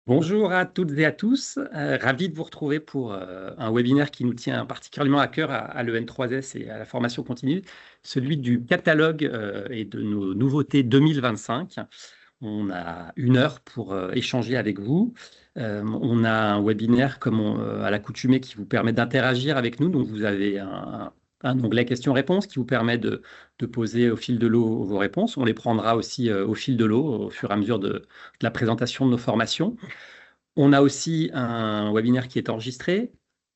Bonjour à toutes et à tous, ravi de vous retrouver pour un webinaire qui nous tient particulièrement à cœur à l'EN3S et à la formation continue, celui du catalogue et de nos nouveautés 2025. On a 1 heure pour échanger avec vous. On a un webinaire comme à l'accoutumée qui vous permet d'interagir avec nous. Donc vous avez un onglet questions-réponses qui vous permet de poser au fil de l'eau vos réponses. On les prendra aussi au fil de l'eau au fur et à mesure de la présentation de nos formations. On a aussi un webinaire qui est enregistré.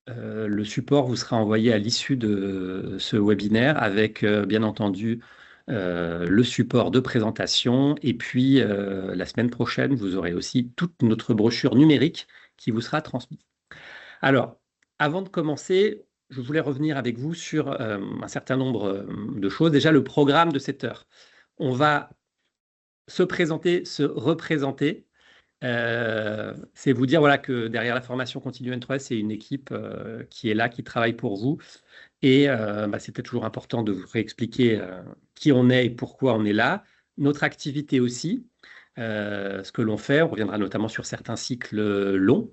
Le support vous sera envoyé à l'issue de ce webinaire avec, bien entendu, le support de présentation. Et puis, la semaine prochaine, vous aurez aussi toute notre brochure numérique qui vous sera transmise. Alors, avant de commencer, je voulais revenir avec vous sur un certain nombre de choses. Déjà, le programme de cette heure. On va se présenter, se représenter. C'est vous dire voilà, que derrière la formation continue N3S, c'est une équipe qui est là, qui travaille pour vous. Et c'était toujours important de vous réexpliquer qui on est et pourquoi on est là. Notre activité aussi, ce que l'on fait. On reviendra notamment sur certains cycles longs.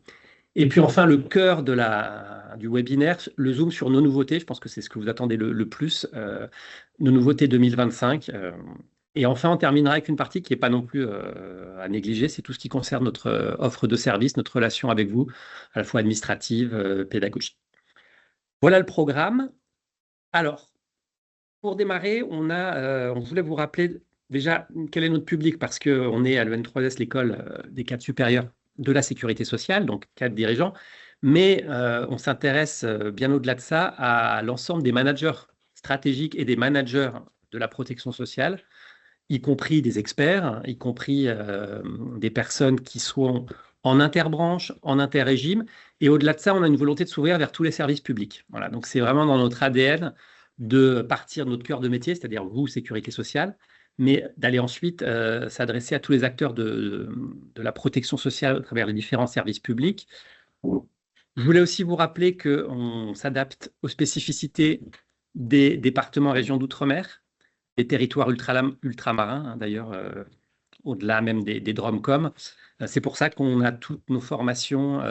Et puis enfin, le cœur du webinaire, le zoom sur nos nouveautés. Je pense que c'est ce que vous attendez le plus, nos nouveautés 2025. Et enfin, on terminera avec une partie qui n'est pas non plus à négliger, c'est tout ce qui concerne notre offre de service, notre relation avec vous, à la fois administrative, pédagogique. Voilà le programme. Alors, pour démarrer, on voulait vous rappeler déjà quel est notre public, parce qu'on est à l'EN3S, l'école des cadres supérieurs de la sécurité sociale, donc cadres dirigeants, mais on s'intéresse bien au-delà de ça à l'ensemble des managers stratégiques et des managers de la protection sociale, y compris des experts, y compris des personnes qui sont en interbranche, en interrégime. Et au-delà de ça, on a une volonté de s'ouvrir vers tous les services publics. Voilà, donc c'est vraiment dans notre ADN de partir de notre cœur de métier, c'est-à-dire vous, sécurité sociale, mais d'aller ensuite s'adresser à tous les acteurs de la protection sociale à travers les différents services publics. Je voulais aussi vous rappeler qu'on s'adapte aux spécificités des départements et régions d'outre-mer, des territoires ultramarins, hein, d'ailleurs, au-delà même des DROMCOM. C'est pour ça qu'on a toutes nos formations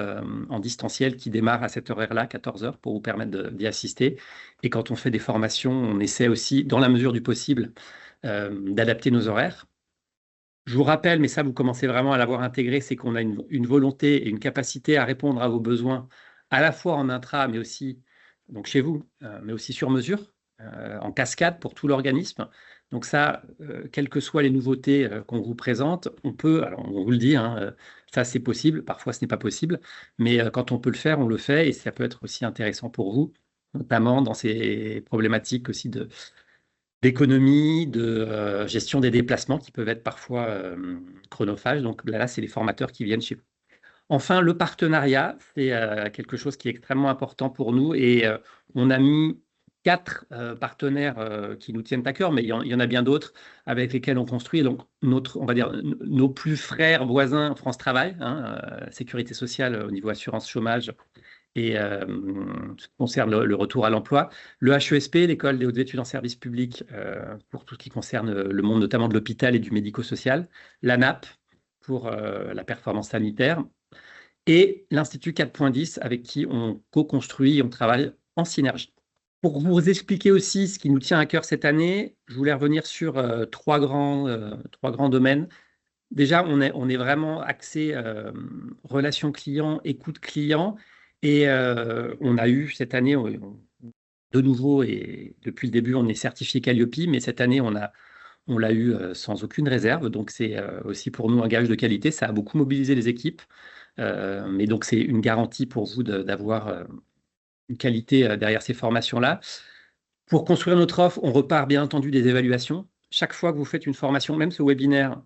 en distanciel qui démarrent à cette horaire-là, 14 heures, pour vous permettre d'y assister. Et quand on fait des formations, on essaie aussi, dans la mesure du possible, d'adapter nos horaires. Je vous rappelle, mais ça, vous commencez vraiment à l'avoir intégré, c'est qu'on a une volonté et une capacité à répondre à vos besoins, à la fois en intra, mais aussi donc chez vous, mais aussi sur mesure, en cascade pour tout l'organisme. Donc ça, quelles que soient les nouveautés qu'on vous présente, on peut, alors on vous le dit, hein, ça c'est possible, parfois ce n'est pas possible, mais quand on peut le faire, on le fait, et ça peut être aussi intéressant pour vous, notamment dans ces problématiques aussi d'économie, de gestion des déplacements qui peuvent être parfois chronophages. Donc là, c'est les formateurs qui viennent chez vous. Enfin, le partenariat, c'est quelque chose qui est extrêmement important pour nous, et on a mis 4 partenaires qui nous tiennent à cœur, mais il y en a bien d'autres avec lesquels on construit. Donc, on va dire, nos plus frères voisins France Travail, hein, sécurité sociale au niveau assurance chômage, et ce qui concerne le retour à l'emploi. Le HESP, l'École des hautes études en service public, pour tout ce qui concerne le monde notamment de l'hôpital et du médico-social. L'ANAP, pour la performance sanitaire. Et l'Institut 4.10, avec qui on co-construit et on travaille en synergie. Pour vous expliquer aussi ce qui nous tient à cœur cette année, je voulais revenir sur trois grands domaines. Déjà, on est vraiment axé relation client, écoute client. Et on a eu cette année, de nouveau, et depuis le début, on est certifié Calliope, mais cette année, on l'a eu sans aucune réserve. Donc, c'est aussi pour nous un gage de qualité. Ça a beaucoup mobilisé les équipes. Mais donc, c'est une garantie pour vous d'avoir une qualité derrière ces formations-là. Pour construire notre offre, on repart bien entendu des évaluations. Chaque fois que vous faites une formation, même ce webinaire,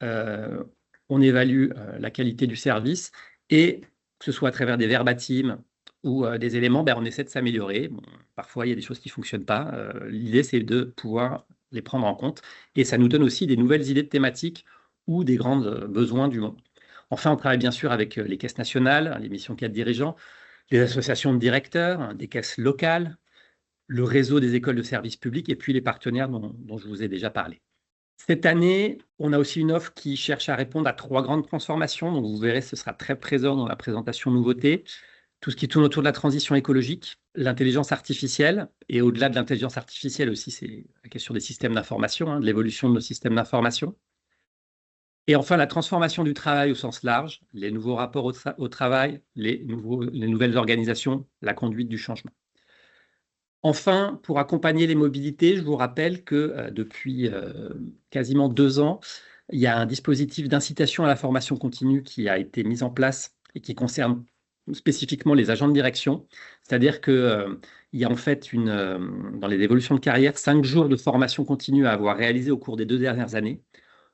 on évalue la qualité du service, et que ce soit à travers des verbatims ou des éléments, on essaie de s'améliorer. Bon, parfois, il y a des choses qui ne fonctionnent pas. L'idée, c'est de pouvoir les prendre en compte, et ça nous donne aussi des nouvelles idées de thématiques ou des grands besoins du monde. Enfin, on travaille bien sûr avec les caisses nationales, les missions cadres dirigeants, les associations de directeurs, hein, des caisses locales, le réseau des écoles de services publics, et puis les partenaires dont je vous ai déjà parlé. Cette année, on a aussi une offre qui cherche à répondre à 3 grandes transformations. Donc, vous verrez, ce sera très présent dans la présentation nouveauté. Tout ce qui tourne autour de la transition écologique, l'intelligence artificielle, et au-delà de l'intelligence artificielle aussi, c'est la question des systèmes d'information, hein, de l'évolution de nos systèmes d'information. Et enfin, la transformation du travail au sens large, les nouveaux rapports au travail, les nouvelles organisations, la conduite du changement. Enfin, pour accompagner les mobilités, je vous rappelle que depuis quasiment 2 ans, il y a un dispositif d'incitation à la formation continue qui a été mis en place et qui concerne spécifiquement les agents de direction. C'est-à-dire qu'il y a en fait dans les évolutions de carrière 5 jours de formation continue à avoir réalisé au cours des 2 dernières années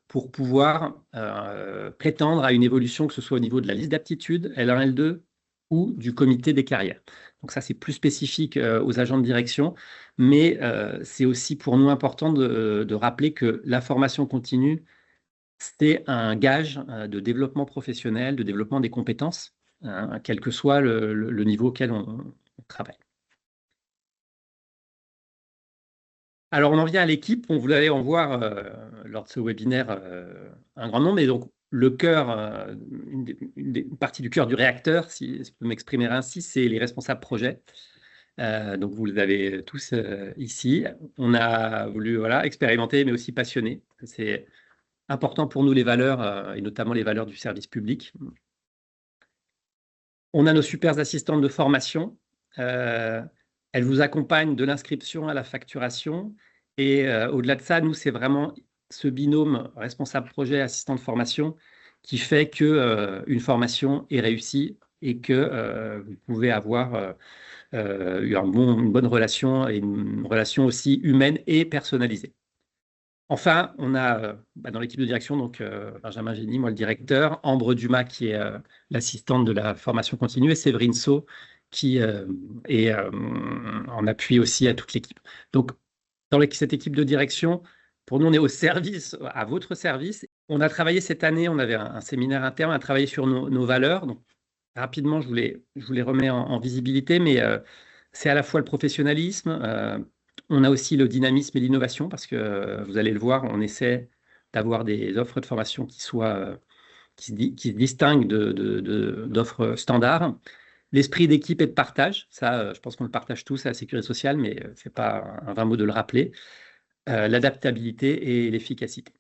pour pouvoir prétendre à une évolution, que ce soit au niveau de la liste d'aptitudes, L1, L2, ou du comité des carrières. Donc ça, c'est plus spécifique aux agents de direction, mais c'est aussi pour nous important de rappeler que la formation continue, c'est un gage de développement professionnel, de développement des compétences, hein, quel que soit le niveau auquel on travaille. Alors, on en vient à l'équipe. Vous allez en voir lors de ce webinaire un grand nombre. Et donc, le cœur, une partie du cœur du réacteur, si je peux m'exprimer ainsi, c'est les responsables projets. Donc, vous les avez tous ici. On a voulu expérimenter, mais aussi passionner. C'est important pour nous, les valeurs, et notamment les valeurs du service public. On a nos super assistantes de formation. Elles vous accompagnent de l'inscription à la facturation. Et au-delà de ça, nous, c'est vraiment ce binôme responsable projet, assistant de formation qui fait qu'une formation est réussie et que vous pouvez avoir une bonne relation et une relation aussi humaine et personnalisée. Enfin, on a dans l'équipe de direction donc Benjamin Génie, moi le directeur, Ambre Dumas qui est l'assistante de la formation continue et Séverine Sau qui est en appui aussi à toute l'équipe. Donc, dans cette équipe de direction, pour nous, on est au service, à votre service. On a travaillé cette année, on avait un séminaire interne, on a travaillé sur nos valeurs. Donc, rapidement, je vous les remets en visibilité, mais c'est à la fois le professionnalisme, on a aussi le dynamisme et l'innovation, parce que vous allez le voir, on essaie d'avoir des offres de formation qui se distinguent d'offres standards. L'esprit d'équipe et de partage, ça, je pense qu'on le partage tous à la sécurité sociale, mais ce n'est pas un vain mot de le rappeler. L'adaptabilité et l'efficacité.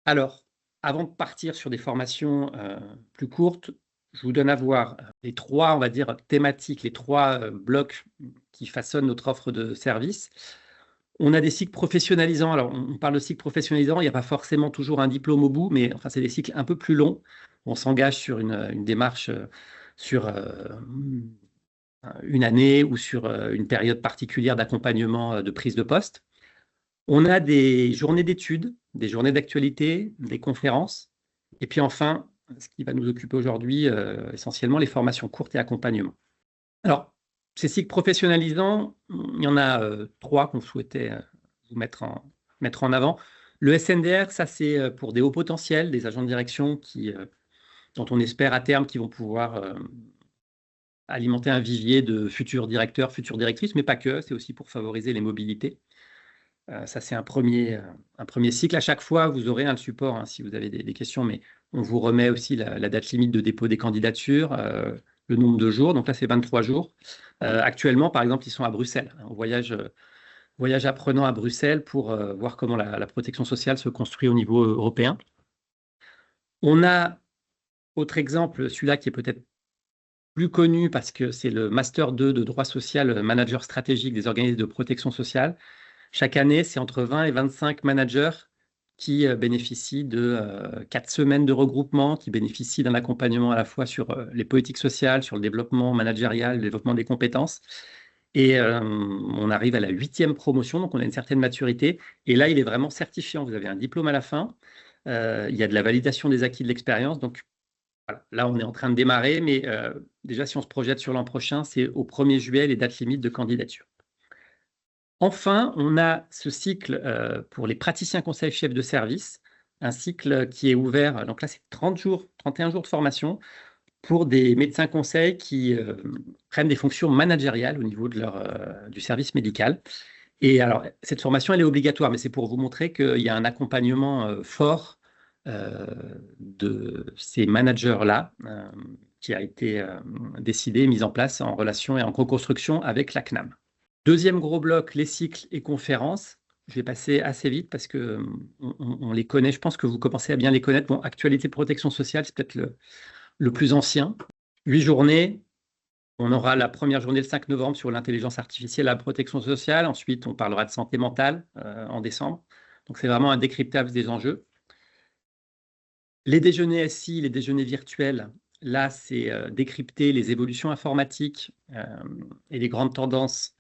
Alors, avant de partir sur des formations plus courtes, je vous donne à voir les 3, on va dire, thématiques, les 3 blocs qui façonnent notre offre de service. On a des cycles professionnalisants. Alors, on parle de cycles professionnalisants, il n'y a pas forcément toujours un diplôme au bout, mais enfin, c'est des cycles un peu plus longs. On s'engage sur une démarche sur une année ou sur une période particulière d'accompagnement de prise de poste. On a des journées d'études, des journées d'actualité, des conférences. Et puis enfin, ce qui va nous occuper aujourd'hui, essentiellement les formations courtes et accompagnement. Alors, ces cycles professionnalisants, il y en a 3 qu'on souhaitait vous mettre en avant. Le SNDR, ça c'est pour des hauts potentiels, des agents de direction dont on espère à terme qu'ils vont pouvoir alimenter un vivier de futurs directeurs, futures directrices, mais pas que, c'est aussi pour favoriser les mobilités. Ça, c'est un premier cycle. À chaque fois, vous aurez le support hein, si vous avez des questions, mais on vous remet aussi la date limite de dépôt des candidatures, le nombre de jours. Donc là, c'est 23 jours. Actuellement, par exemple, ils sont à Bruxelles. On voyage apprenant à Bruxelles pour voir comment la protection sociale se construit au niveau européen. On a, autre exemple, celui-là qui est peut-être plus connu parce que c'est le Master 2 de droit social, manager stratégique des organismes de protection sociale. Chaque année, c'est entre 20 et 25 managers qui bénéficient de 4 semaines de regroupement, qui bénéficient d'un accompagnement à la fois sur les politiques sociales, sur le développement managérial, le développement des compétences. Et on arrive à la 8e promotion, donc on a une certaine maturité. Et là, il est vraiment certifiant. Vous avez un diplôme à la fin. Il y a de la validation des acquis de l'expérience. Donc voilà, là, on est en train de démarrer, mais déjà, si on se projette sur l'an prochain, c'est au 1er juillet les dates limites de candidature. Enfin, on a ce cycle pour les praticiens conseils chefs de service, un cycle qui est ouvert, donc là c'est 30 jours, 31 jours de formation pour des médecins conseils qui prennent des fonctions managériales au niveau du service médical. Et alors, cette formation, elle est obligatoire, mais c'est pour vous montrer qu'il y a un accompagnement fort de ces managers-là qui a été décidé, mis en place en relation et en co-construction avec la CNAM. Deuxième gros bloc, les cycles et conférences. Je vais passer assez vite parce que on les connaît. Je pense que vous commencez à bien les connaître. Bon, actualité de protection sociale, c'est peut-être le plus ancien. 8 journées. On aura la première journée le 5 novembre sur l'intelligence artificielle et la protection sociale. Ensuite, on parlera de santé mentale en décembre. Donc, c'est vraiment un décryptage des enjeux. Les déjeuners SI, les déjeuners virtuels, là, c'est décrypter les évolutions informatiques et les grandes tendances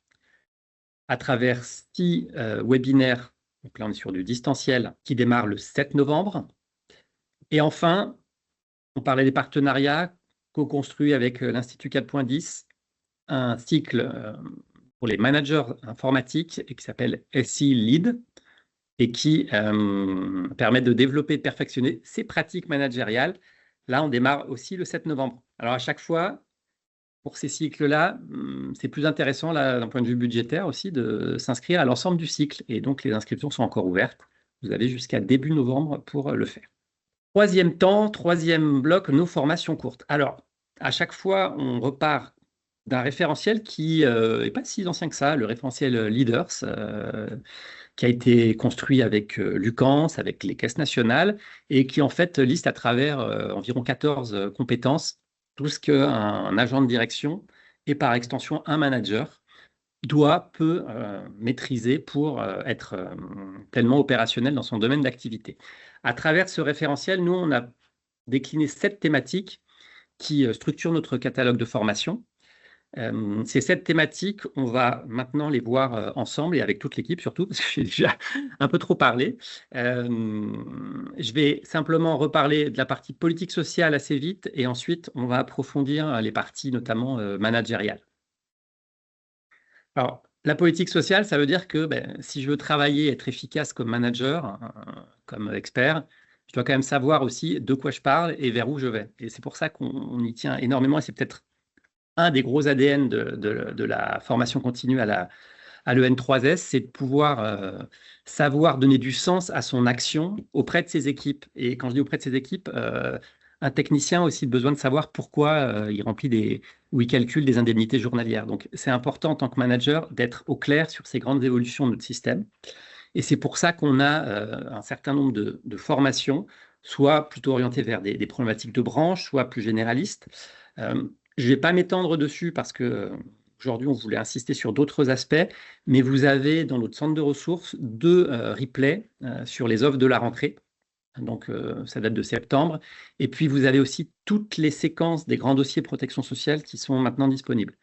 à travers 6 webinaires. Donc là, on est sur du distanciel qui démarre le 7 novembre. Et enfin, on parlait des partenariats co-construits avec l'Institut 4.10, un cycle pour les managers informatiques et qui s'appelle SI Lead et qui permet de développer et de perfectionner ces pratiques managériales. Là, on démarre aussi le 7 novembre. Alors, à chaque fois, pour ces cycles-là, c'est plus intéressant d'un point de vue budgétaire aussi de s'inscrire à l'ensemble du cycle. Et donc, les inscriptions sont encore ouvertes. Vous avez jusqu'à début novembre pour le faire. Troisième temps, troisième bloc, nos formations courtes. Alors, à chaque fois, on repart d'un référentiel qui n'est pas si ancien que ça, le référentiel Leaders, qui a été construit avec Lucans, avec les caisses nationales, et qui en fait liste à travers environ 14 compétences, tout ce qu'un agent de direction et par extension un manager peut maîtriser pour être pleinement opérationnel dans son domaine d'activité. À travers ce référentiel, nous, on a décliné 7 thématiques qui structurent notre catalogue de formation. Ces 7 thématiques, on va maintenant les voir ensemble et avec toute l'équipe surtout, parce que j'ai déjà un peu trop parlé. Je vais simplement reparler de la partie politique sociale assez vite et ensuite on va approfondir les parties notamment managériales. Alors, la politique sociale, ça veut dire que si je veux travailler, être efficace comme manager, comme expert, je dois quand même savoir aussi de quoi je parle et vers où je vais. Et c'est pour ça qu'on y tient énormément et c'est peut-être un des gros ADN de la formation continue à l'EN3S, c'est de pouvoir savoir donner du sens à son action auprès de ses équipes. Et quand je dis auprès de ses équipes, un technicien a aussi besoin de savoir pourquoi il remplit ou il calcule des indemnités journalières. Donc, c'est important en tant que manager d'être au clair sur ces grandes évolutions de notre système. Et c'est pour ça qu'on a un certain nombre de formations, soit plutôt orientées vers des problématiques de branche, soit plus généralistes. Je ne vais pas m'étendre dessus parce que aujourd'hui, on voulait insister sur d'autres aspects, mais vous avez dans notre centre de ressources 2 replays sur les offres de la rentrée. Donc, ça date de septembre. Et puis, vous avez aussi toutes les séquences des grands dossiers protection sociale qui sont maintenant disponibles.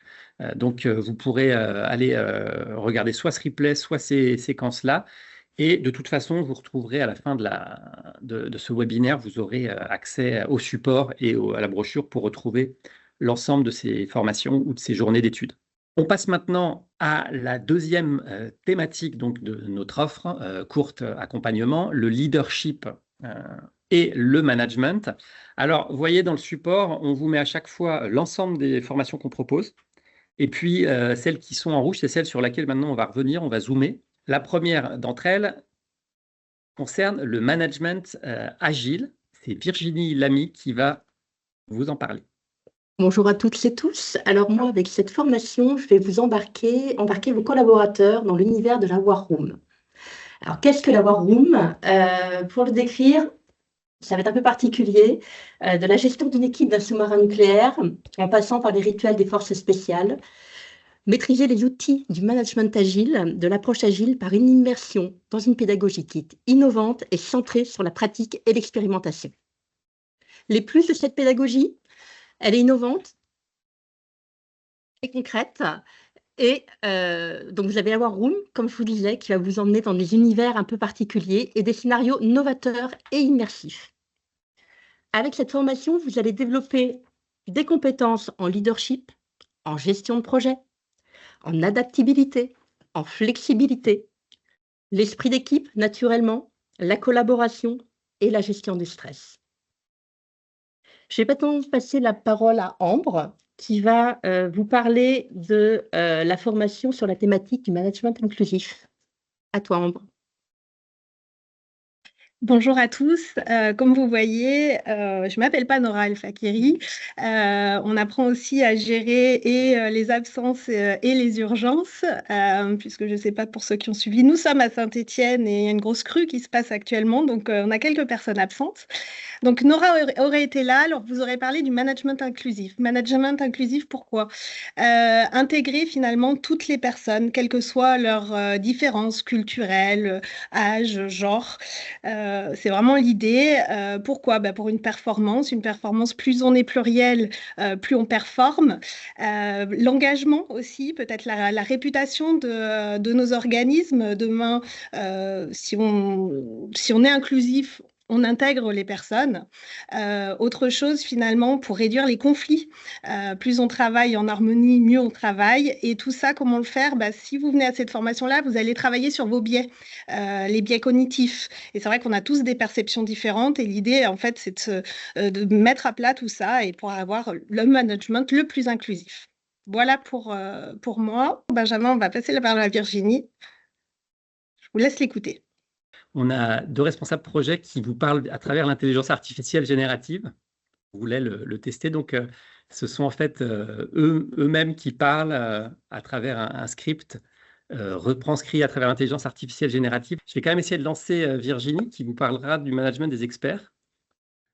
Donc, vous pourrez aller regarder soit ce replay, soit ces séquences-là. Et de toute façon, vous retrouverez à la fin de ce webinaire, vous aurez accès au support et à la brochure pour retrouver l'ensemble de ces formations ou de ces journées d'études. On passe maintenant à la deuxième thématique donc, de notre offre, courte accompagnement, le leadership et le management. Alors, vous voyez dans le support, on vous met à chaque fois l'ensemble des formations qu'on propose. Et puis, celles qui sont en rouge, c'est celles sur lesquelles maintenant on va revenir, on va zoomer. La première d'entre elles concerne le management agile. C'est Virginie Lamy qui va vous en parler. Bonjour à toutes et tous. Alors moi, avec cette formation, je vais vous embarquer vos collaborateurs dans l'univers de la War Room. Alors, qu'est-ce que la War Room? Pour le décrire, ça va être un peu particulier, de la gestion d'une équipe d'un sous-marin nucléaire, en passant par les rituels des forces spéciales, maîtriser les outils du management agile, de l'approche agile par une immersion dans une pédagogie qui est innovante et centrée sur la pratique et l'expérimentation. Les plus de cette pédagogie, elle est innovante et concrète. Et donc, vous avez la War Room, comme je vous disais, qui va vous emmener dans des univers un peu particuliers et des scénarios novateurs et immersifs. Avec cette formation, vous allez développer des compétences en leadership, en gestion de projet, en adaptabilité, en flexibilité, l'esprit d'équipe, naturellement, la collaboration et la gestion du stress. Je vais maintenant passer la parole à Ambre, qui va vous parler de la formation sur la thématique du management inclusif. À toi, Ambre. Bonjour à tous. Comme vous voyez, je m'appelle pas Nora El Fakiri. On apprend aussi à gérer et les absences et les urgences, puisque je ne sais pas pour ceux qui ont suivi. Nous sommes à Saint-Étienne et il y a une grosse crue qui se passe actuellement, donc on a quelques personnes absentes. Donc Nora aurait été là, alors vous aurez parlé du management inclusif. Management inclusif, pourquoi? Intégrer finalement toutes les personnes, quelles que soient leurs différences culturelles, âge, genre. C'est vraiment l'idée. Pourquoi? Pour une performance plus on est pluriel, plus on performe. L'engagement aussi, peut-être la réputation de nos organismes. Demain, si on est inclusif, on intègre les personnes. Autre chose, finalement, pour réduire les conflits. Plus on travaille en harmonie, mieux on travaille. Et tout ça, comment le faire? Si vous venez à cette formation-là, vous allez travailler sur vos biais, les biais cognitifs. Et c'est vrai qu'on a tous des perceptions différentes. Et l'idée, en fait, c'est de mettre à plat tout ça et pour avoir le management le plus inclusif. Voilà pour moi. Benjamin, on va passer la parole à Virginie. Je vous laisse l'écouter. On a 2 responsables projets qui vous parlent à travers l'intelligence artificielle générative. Vous voulez le tester, donc ce sont en fait eux-mêmes qui parlent à travers un script retranscrit à travers l'intelligence artificielle générative. Je vais quand même essayer de lancer Virginie qui vous parlera du management des experts.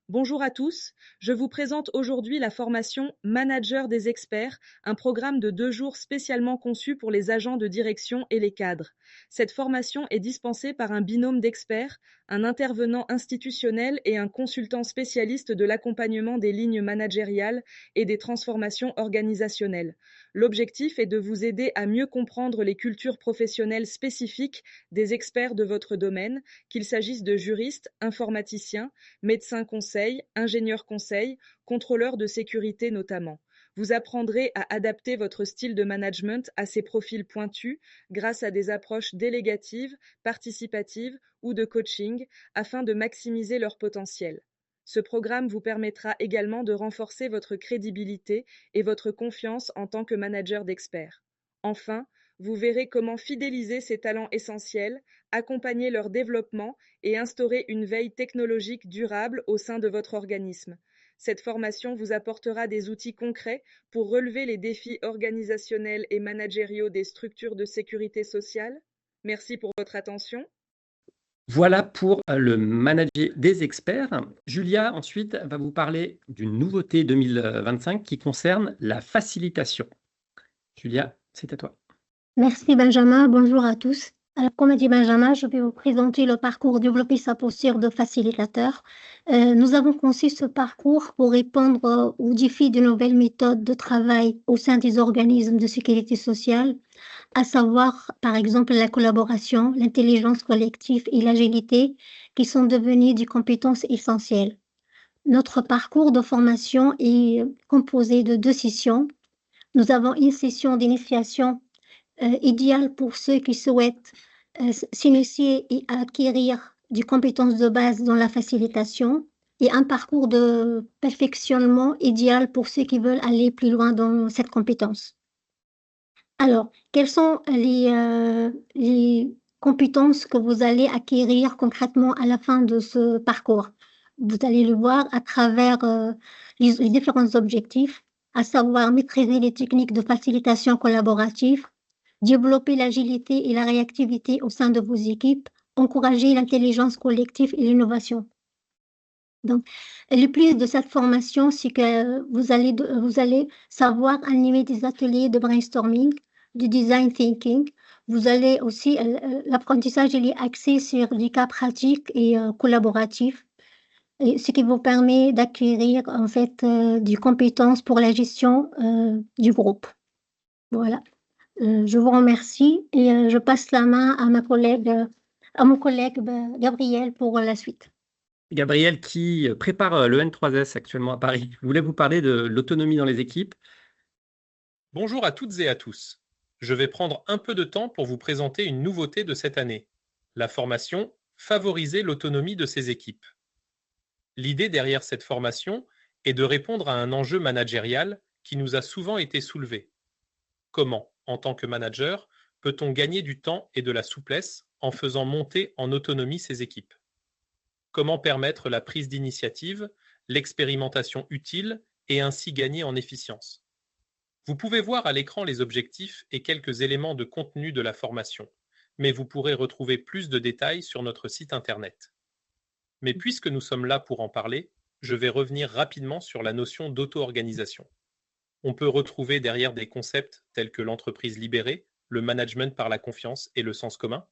Bonjour à tous, je vous présente aujourd'hui la formation Manager des experts, un programme de 2 jours spécialement conçu pour les agents de direction et les cadres. Cette formation est dispensée par un binôme d'experts, un intervenant institutionnel et un consultant spécialiste de l'accompagnement des lignes managériales et des transformations organisationnelles. L'objectif est de vous aider à mieux comprendre les cultures professionnelles spécifiques des experts de votre domaine, qu'il s'agisse de juristes, informaticiens, médecins conseils, ingénieurs conseils, contrôleurs de sécurité notamment. Vous apprendrez à adapter votre style de management à ces profils pointus grâce à des approches délégatives, participatives ou de coaching afin de maximiser leur potentiel. Ce programme vous permettra également de renforcer votre crédibilité et votre confiance en tant que manager d'experts. Enfin, vous verrez comment fidéliser ces talents essentiels, accompagner leur développement et instaurer une veille technologique durable au sein de votre organisme. Cette formation vous apportera des outils concrets pour relever les défis organisationnels et managériaux des structures de sécurité sociale. Merci pour votre attention. Voilà pour le manager des experts. Julia, ensuite, va vous parler d'une nouveauté 2025 qui concerne la facilitation. Julia, c'est à toi. Merci Benjamin, bonjour à tous. Alors, comme a dit Benjamin, je vais vous présenter le parcours Développer sa posture de facilitateur. Nous avons conçu ce parcours pour répondre aux défis de nouvelles méthodes de travail au sein des organismes de sécurité sociale, à savoir par exemple la collaboration, l'intelligence collective et l'agilité qui sont devenues des compétences essentielles. Notre parcours de formation est composé de 2 sessions. Nous avons une session d'initiation idéal pour ceux qui souhaitent s'initier et acquérir des compétences de base dans la facilitation et un parcours de perfectionnement idéal pour ceux qui veulent aller plus loin dans cette compétence. Alors, quelles sont les compétences que vous allez acquérir concrètement à la fin de ce parcours? Vous allez le voir à travers les différents objectifs, à savoir maîtriser les techniques de facilitation collaborative, développer l'agilité et la réactivité au sein de vos équipes, encourager l'intelligence collective et l'innovation. Donc, le plus de cette formation, c'est que vous allez savoir animer des ateliers de brainstorming, du design thinking. Vous allez aussi, l'apprentissage il est axé sur des cas pratiques et collaboratifs, et ce qui vous permet d'acquérir en fait des compétences pour la gestion du groupe. Voilà. Je vous remercie et je passe la main à mon collègue Gabriel pour la suite. Gabriel qui prépare le N3S actuellement à Paris. Je voulais vous parler de l'autonomie dans les équipes. Bonjour à toutes et à tous. Je vais prendre un peu de temps pour vous présenter une nouveauté de cette année, la formation « Favoriser l'autonomie de ses équipes ». L'idée derrière cette formation est de répondre à un enjeu managérial qui nous a souvent été soulevée. Comment, en tant que manager, peut-on gagner du temps et de la souplesse en faisant monter en autonomie ses équipes? Comment permettre la prise d'initiative, l'expérimentation utile et ainsi gagner en efficience? Vous pouvez voir à l'écran les objectifs et quelques éléments de contenu de la formation, mais vous pourrez retrouver plus de détails sur notre site internet. Mais puisque nous sommes là pour en parler, je vais revenir rapidement sur la notion d'auto-organisation. On peut retrouver derrière des concepts tels que l'entreprise libérée, le management par la confiance et le sens commun.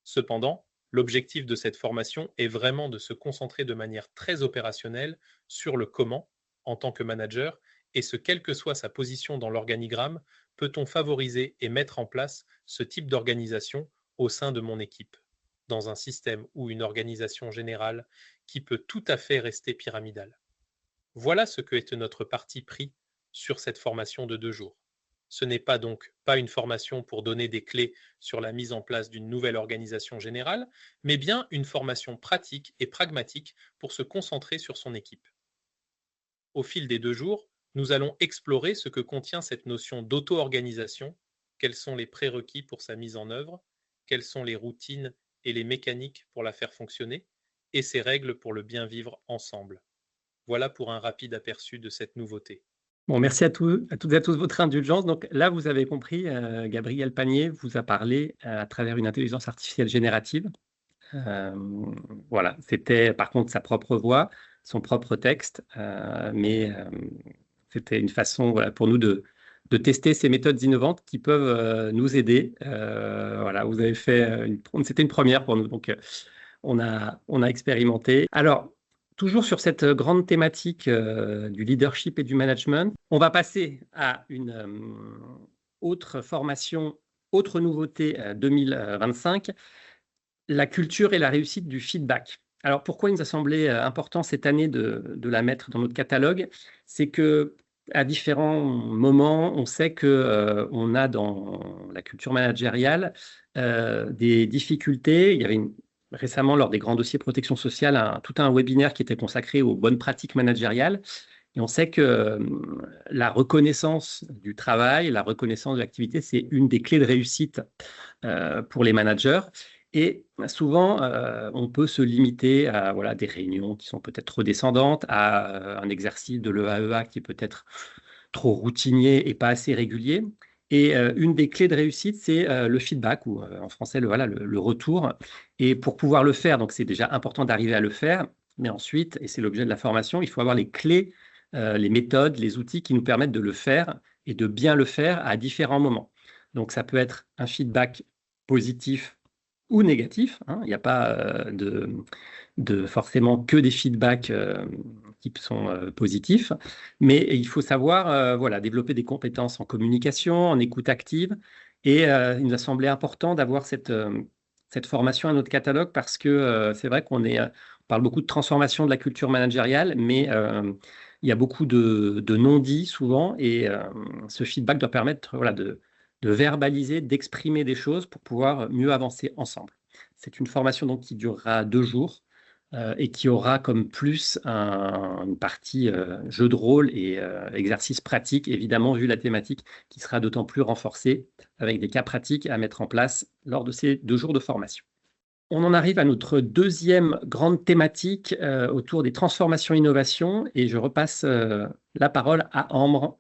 Cependant, l'objectif de cette formation est vraiment de se concentrer de manière très opérationnelle sur le comment, en tant que manager, et ce quelle que soit sa position dans l'organigramme, peut-on favoriser et mettre en place ce type d'organisation au sein de mon équipe, dans un système ou une organisation générale qui peut tout à fait rester pyramidale. Voilà ce que est notre parti pris sur cette formation de 2 jours. Ce n'est donc pas une formation pour donner des clés sur la mise en place d'une nouvelle organisation générale, mais bien une formation pratique et pragmatique pour se concentrer sur son équipe. Au fil des 2 jours, nous allons explorer ce que contient cette notion d'auto-organisation, quels sont les prérequis pour sa mise en œuvre, quelles sont les routines et les mécaniques pour la faire fonctionner, et ses règles pour le bien vivre ensemble. Voilà pour un rapide aperçu de cette nouveauté. Bon, merci à toutes et à tous de votre indulgence. Donc là, vous avez compris, Gabriel Panier vous a parlé à travers une intelligence artificielle générative. Voilà, c'était par contre sa propre voix, son propre texte, mais c'était une façon pour nous de tester ces méthodes innovantes qui peuvent nous aider. Voilà, vous avez fait, c'était une première pour nous, donc on a expérimenté. Alors, toujours sur cette grande thématique du leadership et du management, on va passer à une autre formation, autre nouveauté 2025, la culture et la réussite du feedback. Alors pourquoi il nous a semblé important cette année de la mettre dans notre catalogue? C'est que à différents moments, on sait qu'on a dans la culture managériale des difficultés. Il y avait récemment, lors des grands dossiers protection sociale, tout un webinaire qui était consacré aux bonnes pratiques managériales. Et on sait que la reconnaissance du travail, la reconnaissance de l'activité, c'est une des clés de réussite pour les managers. Et souvent, on peut se limiter à des réunions qui sont peut-être trop descendantes, à un exercice de l'EAEA qui est peut-être trop routinier et pas assez régulier. Et une des clés de réussite, c'est le feedback, ou en français, le retour. Et pour pouvoir le faire, donc c'est déjà important d'arriver à le faire, mais ensuite, et c'est l'objet de la formation, il faut avoir les clés, les méthodes, les outils qui nous permettent de le faire et de bien le faire à différents moments. Donc ça peut être un feedback positif ou négatif, hein. Il n'y a pas de forcément que des feedbacks qui sont positifs, mais il faut savoir développer des compétences en communication, en écoute active, et il nous a semblé important d'avoir cette formation à notre catalogue parce que c'est vrai qu'on parle beaucoup de transformation de la culture managériale, mais il y a beaucoup de non-dits souvent, et ce feedback doit permettre de verbaliser, d'exprimer des choses pour pouvoir mieux avancer ensemble. C'est une formation donc qui durera 2 jours et qui aura comme plus une partie jeu de rôle et exercice pratique, évidemment, vu la thématique, qui sera d'autant plus renforcée avec des cas pratiques à mettre en place lors de ces 2 jours de formation. On en arrive à notre deuxième grande thématique autour des transformations innovations, et je repasse la parole à Ambre.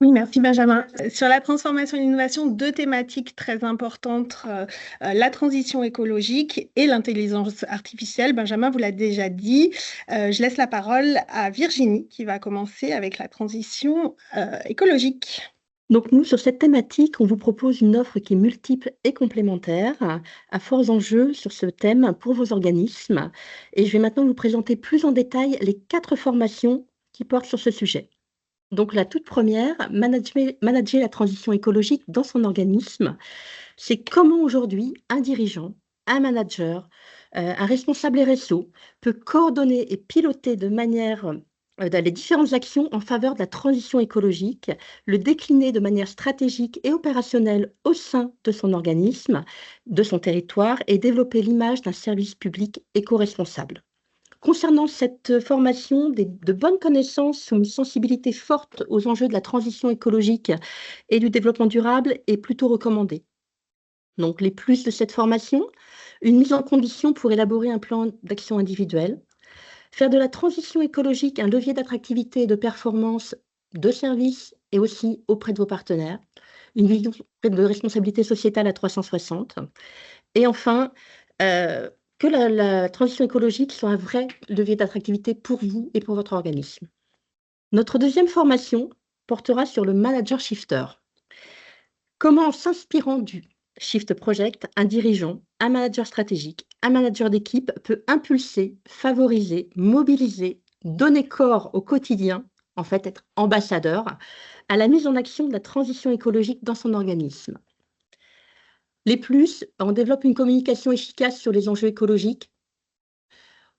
Oui, merci Benjamin. Sur la transformation et l'innovation, 2 thématiques très importantes, la transition écologique et l'intelligence artificielle. Benjamin vous l'a déjà dit. Je laisse la parole à Virginie qui va commencer avec la transition écologique. Donc nous, sur cette thématique, on vous propose une offre qui est multiple et complémentaire, à forts enjeux sur ce thème pour vos organismes. Et je vais maintenant vous présenter plus en détail les 4 formations qui portent sur ce sujet. Donc la toute première, manager la transition écologique dans son organisme, c'est comment aujourd'hui un dirigeant, un manager, un responsable RSO peut coordonner et piloter de manière les différentes actions en faveur de la transition écologique, le décliner de manière stratégique et opérationnelle au sein de son organisme, de son territoire, et développer l'image d'un service public éco-responsable. concernant cette formation, de bonnes connaissances ou une sensibilité forte aux enjeux de la transition écologique et du développement durable est plutôt recommandée. Donc, les plus de cette formation, une mise en condition pour élaborer un plan d'action individuel, faire de la transition écologique un levier d'attractivité et de performance de service et aussi auprès de vos partenaires, une vision de responsabilité sociétale à 360, et enfin, que la transition écologique soit un vrai levier d'attractivité pour vous et pour votre organisme. Notre deuxième formation portera sur le manager shifter. Comment, en s'inspirant du Shift Project, un dirigeant, un manager stratégique, un manager d'équipe peut impulser, favoriser, mobiliser, donner corps au quotidien, en fait être ambassadeur, à la mise en action de la transition écologique dans son organisme. Les plus, on développe une communication efficace sur les enjeux écologiques,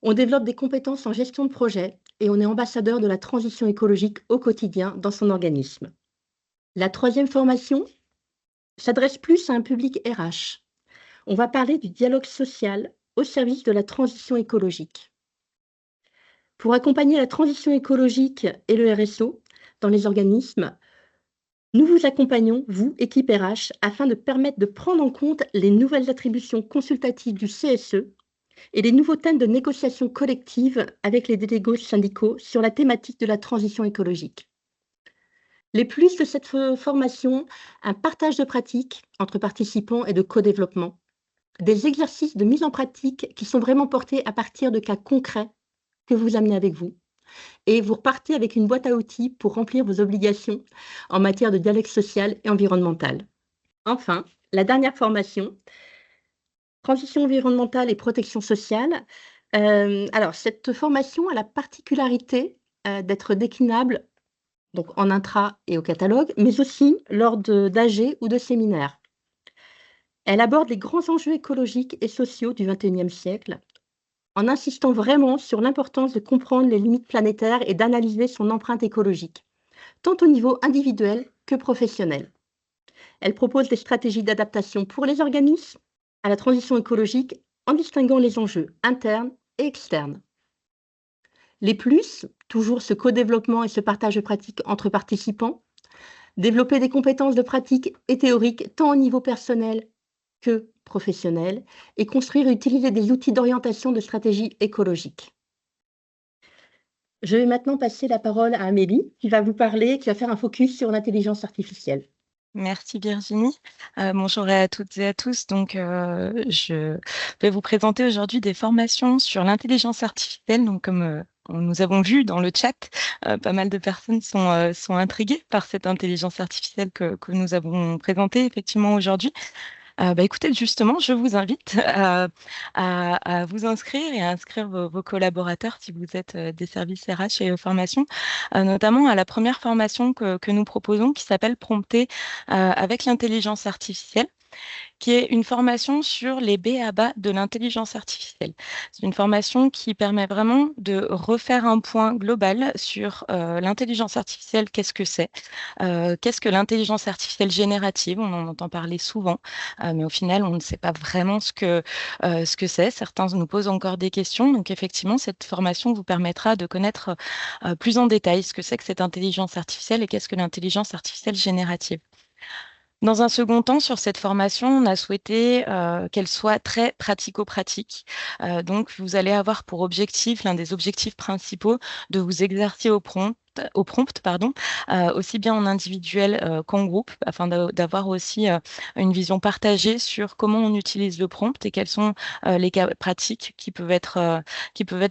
on développe des compétences en gestion de projet et on est ambassadeur de la transition écologique au quotidien dans son organisme. La troisième formation s'adresse plus à un public RH. On va parler du dialogue social au service de la transition écologique. Pour accompagner la transition écologique et le RSO dans les organismes, nous vous accompagnons, vous, équipe RH, afin de permettre de prendre en compte les nouvelles attributions consultatives du CSE et les nouveaux thèmes de négociation collective avec les délégués syndicaux sur la thématique de la transition écologique. Les plus de cette formation, un partage de pratiques entre participants et de co-développement, des exercices de mise en pratique qui sont vraiment portés à partir de cas concrets que vous amenez avec vous. Et vous repartez avec une boîte à outils pour remplir vos obligations en matière de dialogue social et environnemental. Enfin, la dernière formation, transition environnementale et protection sociale. Alors, cette formation a la particularité d'être déclinable donc en intra et au catalogue, mais aussi lors d'AG ou de séminaires. Elle aborde les grands enjeux écologiques et sociaux du XXIe siècle, en insistant vraiment sur l'importance de comprendre les limites planétaires et d'analyser son empreinte écologique, tant au niveau individuel que professionnel. Elle propose des stratégies d'adaptation pour les organismes à la transition écologique en distinguant les enjeux internes et externes. Les plus, toujours ce co-développement et ce partage de pratiques entre participants, développer des compétences de pratique et théoriques tant au niveau personnel que professionnel et construire et utiliser des outils d'orientation de stratégie écologique. Je vais maintenant passer la parole à Amélie qui va vous parler, qui va faire un focus sur l'intelligence artificielle. Merci Virginie. Bonjour à toutes et à tous. Donc, je vais vous présenter aujourd'hui des formations sur l'intelligence artificielle. Donc, comme nous avons vu dans le chat, pas mal de personnes sont intriguées par cette intelligence artificielle que nous avons présentée effectivement aujourd'hui. Écoutez, justement, je vous invite à vous inscrire et à inscrire vos collaborateurs si vous êtes des services RH et formation, notamment à la première formation que nous proposons qui s'appelle Prompter avec l'intelligence artificielle, qui est une formation sur les b.a.-ba de l'intelligence artificielle. C'est une formation qui permet vraiment de refaire un point global sur l'intelligence artificielle, qu'est-ce que c'est, qu'est-ce que l'intelligence artificielle générative, on en entend parler souvent, mais au final, on ne sait pas vraiment ce que c'est. Certains nous posent encore des questions, donc effectivement, cette formation vous permettra de connaître plus en détail ce que c'est que cette intelligence artificielle et qu'est-ce que l'intelligence artificielle générative. Dans un second temps, sur cette formation, on a souhaité qu'elle soit très pratico-pratique. Donc, vous allez avoir pour objectif, l'un des objectifs principaux, de vous exercer au prompt, aussi bien en individuel qu'en groupe, afin d'avoir aussi une vision partagée sur comment on utilise le prompt et quels sont les cas pratiques qui peuvent être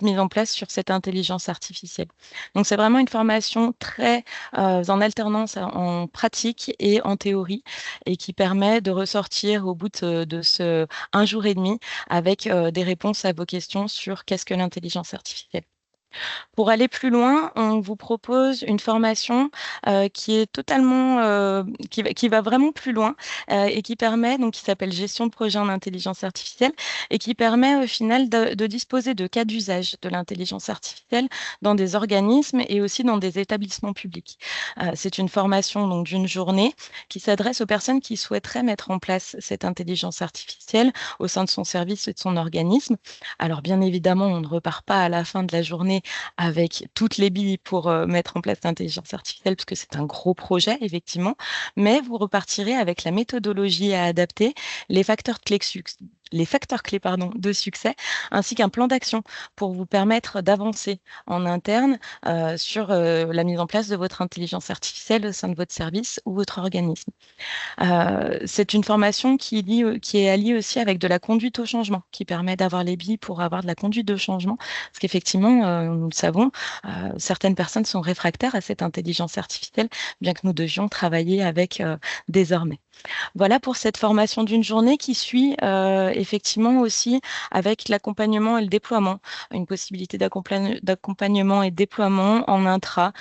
mises en place sur cette intelligence artificielle. Donc, c'est vraiment une formation très en alternance en pratique et en théorie et qui permet de ressortir au bout de ce 1 jour et demi avec des réponses à vos questions sur qu'est-ce que l'intelligence artificielle. Pour aller plus loin, on vous propose une formation qui est totalement, qui va vraiment plus loin et qui permet, donc qui s'appelle Gestion de projet en intelligence artificielle et qui permet au final de disposer de cas d'usage de l'intelligence artificielle dans des organismes et aussi dans des établissements publics. C'est une formation donc d'une journée qui s'adresse aux personnes qui souhaiteraient mettre en place cette intelligence artificielle au sein de son service et de son organisme. Alors bien évidemment, on ne repart pas à la fin de la journée avec toutes les billes pour mettre en place l'intelligence artificielle, parce que c'est un gros projet, effectivement, mais vous repartirez avec la méthodologie à adapter, les facteurs clés, de succès, ainsi qu'un plan d'action pour vous permettre d'avancer en interne sur la mise en place de votre intelligence artificielle au sein de votre service ou votre organisme. C'est une formation qui est alliée aussi avec de la conduite au changement, qui permet d'avoir les billes pour avoir de la conduite de changement, parce qu'effectivement, nous le savons, certaines personnes sont réfractaires à cette intelligence artificielle, bien que nous devions travailler avec désormais. Voilà pour cette formation d'une journée qui suit effectivement aussi avec l'accompagnement et le déploiement, une possibilité d'accompagnement et de déploiement en intra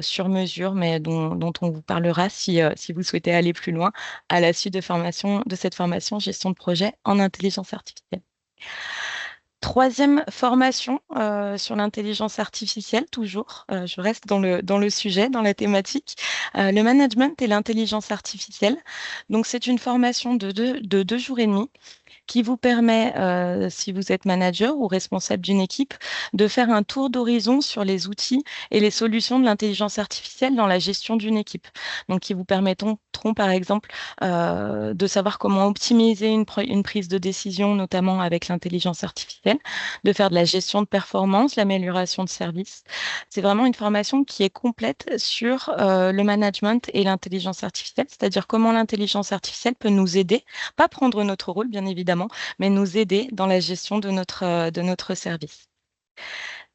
sur mesure, mais dont on vous parlera si vous souhaitez aller plus loin à la suite de cette formation gestion de projet en intelligence artificielle. Troisième formation sur l'intelligence artificielle, toujours. Je reste dans le sujet, dans la thématique. Le management et l'intelligence artificielle. Donc, c'est une formation de 2 jours et demi qui vous permet, si vous êtes manager ou responsable d'une équipe, de faire un tour d'horizon sur les outils et les solutions de l'intelligence artificielle dans la gestion d'une équipe. Donc, qui vous permettront, par exemple, de savoir comment optimiser une prise de décision, notamment avec l'intelligence artificielle, de faire de la gestion de performance, l'amélioration de service. C'est vraiment une formation qui est complète sur le management et l'intelligence artificielle, c'est-à-dire comment l'intelligence artificielle peut nous aider, pas prendre notre rôle, bien évidemment, mais nous aider dans la gestion de notre service.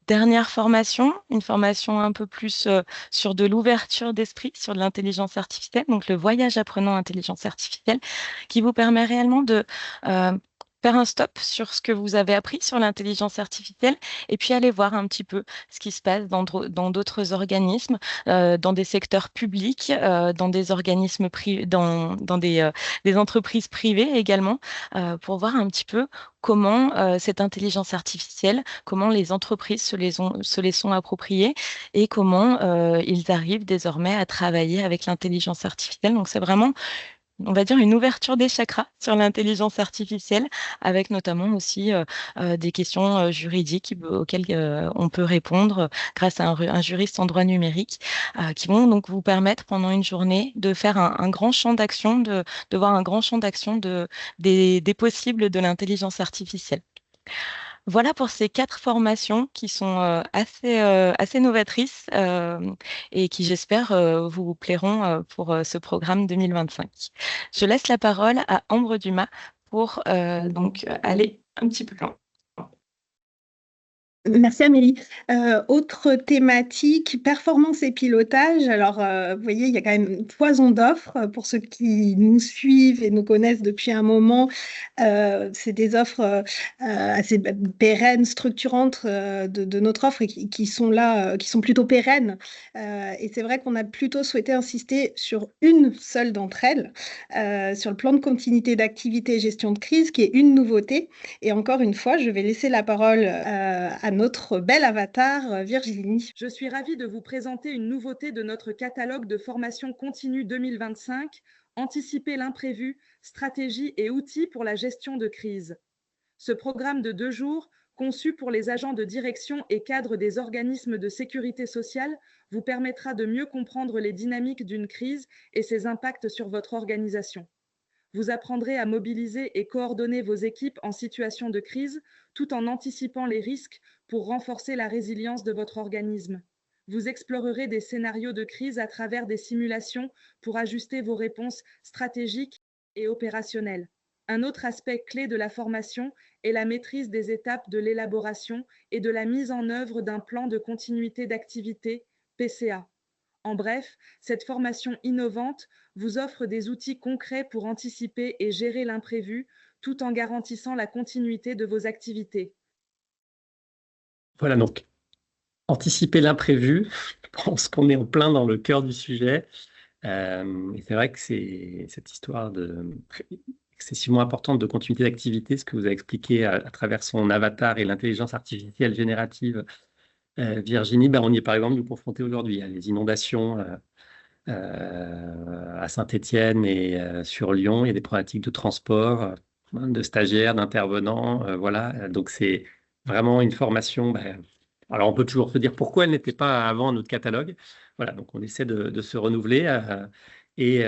Dernière formation, une formation un peu plus sur de l'ouverture d'esprit, sur de l'intelligence artificielle, donc le voyage apprenant intelligence artificielle, qui vous permet réellement de faire un stop sur ce que vous avez appris sur l'intelligence artificielle et puis aller voir un petit peu ce qui se passe dans d'autres organismes, dans des secteurs publics, dans des organismes privés, dans des entreprises privées également, pour voir un petit peu comment cette intelligence artificielle, comment les entreprises se les sont appropriées et comment ils arrivent désormais à travailler avec l'intelligence artificielle. Donc, c'est vraiment, on va dire, une ouverture des chakras sur l'intelligence artificielle, avec notamment aussi des questions juridiques auxquelles on peut répondre grâce à un juriste en droit numérique, qui vont donc vous permettre pendant une journée de faire un grand champ d'action, de voir un grand champ d'action des possibles de l'intelligence artificielle. Voilà pour ces 4 formations qui sont assez novatrices et qui, j'espère, vous plairont pour ce programme 2025. Je laisse la parole à Ambre Dumas pour donc aller un petit peu loin. Merci Amélie. Autre thématique, performance et pilotage. Alors, vous voyez, il y a quand même une foison d'offres pour ceux qui nous suivent et nous connaissent depuis un moment. C'est des offres assez pérennes, structurantes de notre offre et qui sont là, qui sont plutôt pérennes. Et c'est vrai qu'on a plutôt souhaité insister sur une seule d'entre elles, sur le plan de continuité d'activité et gestion de crise, qui est une nouveauté. Et encore une fois, je vais laisser la parole à notre bel avatar, Virginie. Je suis ravie de vous présenter une nouveauté de notre catalogue de formation continue 2025, Anticiper l'imprévu, stratégie et outils pour la gestion de crise. Ce programme de 2 jours, conçu pour les agents de direction et cadres des organismes de sécurité sociale, vous permettra de mieux comprendre les dynamiques d'une crise et ses impacts sur votre organisation. Vous apprendrez à mobiliser et coordonner vos équipes en situation de crise, tout en anticipant les risques pour renforcer la résilience de votre organisme. Vous explorerez des scénarios de crise à travers des simulations pour ajuster vos réponses stratégiques et opérationnelles. Un autre aspect clé de la formation est la maîtrise des étapes de l'élaboration et de la mise en œuvre d'un plan de continuité d'activité, PCA. En bref, cette formation innovante vous offre des outils concrets pour anticiper et gérer l'imprévu, tout en garantissant la continuité de vos activités. Voilà donc Anticiper l'imprévu, je pense qu'on est en plein dans le cœur du sujet. Et c'est vrai que c'est cette histoire excessivement importante de continuité d'activité, ce que vous avez expliqué à travers son avatar et l'intelligence artificielle générative, Virginie, on y est par exemple nous confrontés aujourd'hui. Il y a les inondations à Saint-Étienne et sur Lyon. Il y a des problématiques de transport, de stagiaires, d'intervenants. Voilà. Donc c'est vraiment une formation. Alors on peut toujours se dire pourquoi elle n'était pas avant notre catalogue. Voilà, donc on essaie de se renouveler et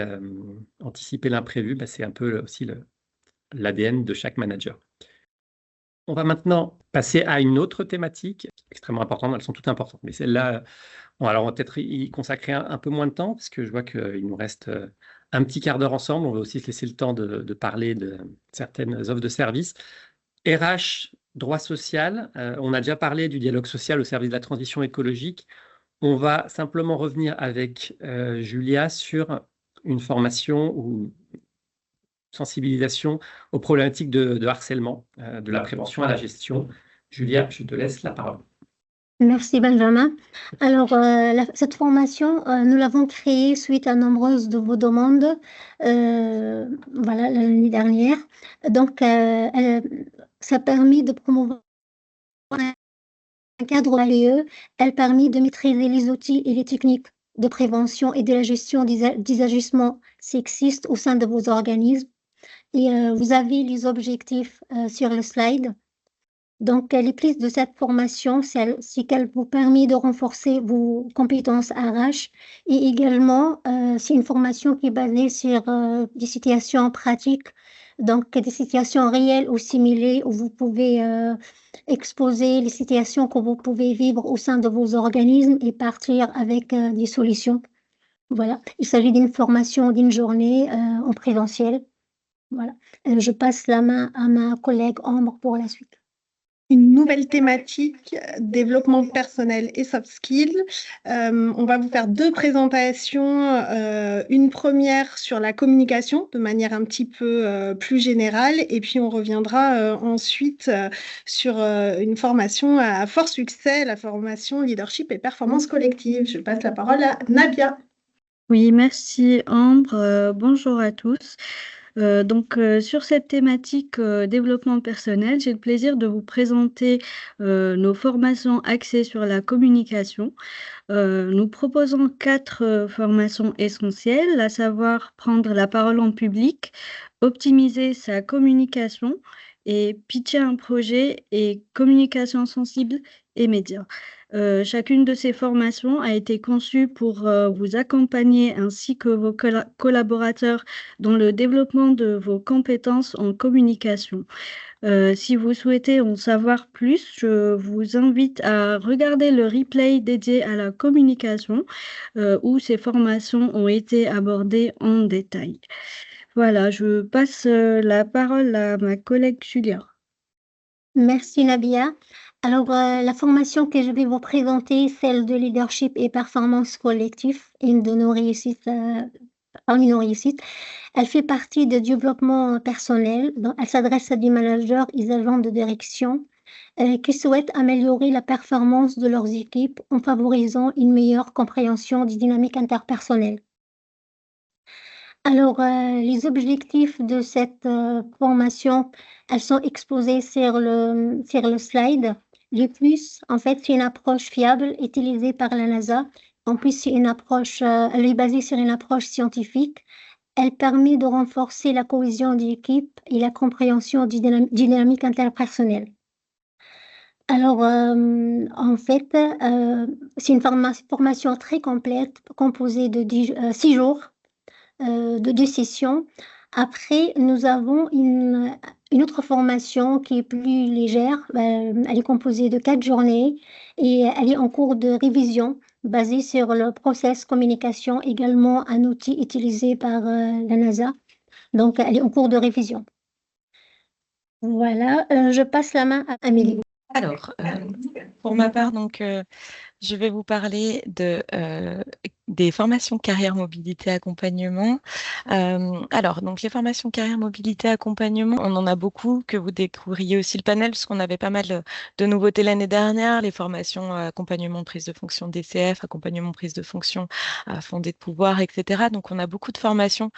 anticiper l'imprévu. C'est un peu aussi l'ADN de chaque manager. On va maintenant passer à une autre thématique extrêmement importante. Elles sont toutes importantes, mais celle-là, alors on va peut-être y consacrer un peu moins de temps parce que je vois qu'il nous reste un petit quart d'heure ensemble. On va aussi se laisser le temps de parler de certaines offres de services. RH, droit social, on a déjà parlé du dialogue social au service de la transition écologique. On va simplement revenir avec Julia sur une formation ou sensibilisation aux problématiques de harcèlement, de la prévention à la gestion. Julia, je te laisse la parole. Merci Benjamin. Alors, cette formation, nous l'avons créée suite à nombreuses de vos demandes, l'année dernière. Donc, ça a permis de promouvoir un cadre value. Elle a permis de maîtriser les outils et les techniques de prévention et de la gestion des agissements sexistes au sein de vos organismes. Et vous avez les objectifs sur le slide. Donc, les clés de cette formation, c'est qu'elle vous permet de renforcer vos compétences RH et également, c'est une formation qui est basée sur des situations pratiques, donc des situations réelles ou similées où vous pouvez exposer les situations que vous pouvez vivre au sein de vos organismes et partir avec des solutions. Voilà, il s'agit d'une formation d'une journée en présentiel. Voilà, je passe la main à ma collègue Ambre pour la suite. Une nouvelle thématique, développement personnel et soft skills. On va vous faire deux présentations. Une première sur la communication de manière un petit peu plus générale et puis on reviendra ensuite sur une formation à fort succès, la formation leadership et performance collective. Je passe la parole à Nabia. Oui, merci Ambre. Bonjour à tous. Sur cette thématique développement personnel, j'ai le plaisir de vous présenter nos formations axées sur la communication. Nous proposons 4 formations essentielles, à savoir prendre la parole en public, optimiser sa communication et pitcher un projet et communication sensible et médias. Chacune de ces formations a été conçue pour vous accompagner ainsi que vos collaborateurs dans le développement de vos compétences en communication. Si vous souhaitez en savoir plus, je vous invite à regarder le replay dédié à la communication où ces formations ont été abordées en détail. Voilà, je passe la parole à ma collègue Julia. Merci Nabia. Alors, la formation que je vais vous présenter, celle de leadership et performance collective, une de nos réussites, parmi nos réussites. Elle fait partie de développement personnel. Donc, elle s'adresse à des managers et agents de direction qui souhaitent améliorer la performance de leurs équipes en favorisant une meilleure compréhension des dynamiques interpersonnelles. Alors, les objectifs de cette formation, elles sont exposées sur le slide. Le plus, en fait, c'est une approche fiable utilisée par la NASA. En plus, c'est une approche, elle est basée sur une approche scientifique. Elle permet de renforcer la cohésion d'équipe et la compréhension des dynamiques interpersonnelles. Alors, en fait, c'est une formation très complète, composée de 6 jours, de 2 sessions. Après, nous avons une autre formation qui est plus légère. Elle est composée de 4 journées et elle est en cours de révision basée sur le process communication, également un outil utilisé par la NASA. Donc, elle est en cours de révision. Voilà, je passe la main à Amélie. Alors, pour ma part, donc, je vais vous parler des des formations carrière mobilité accompagnement. Alors, donc les formations carrière mobilité accompagnement, on en a beaucoup, que vous découvriez aussi le panel, parce qu'on avait pas mal de nouveautés l'année dernière, les formations accompagnement de prise de fonction DCF, accompagnement prise de fonction fondée de pouvoir, etc. Donc, on a beaucoup de formations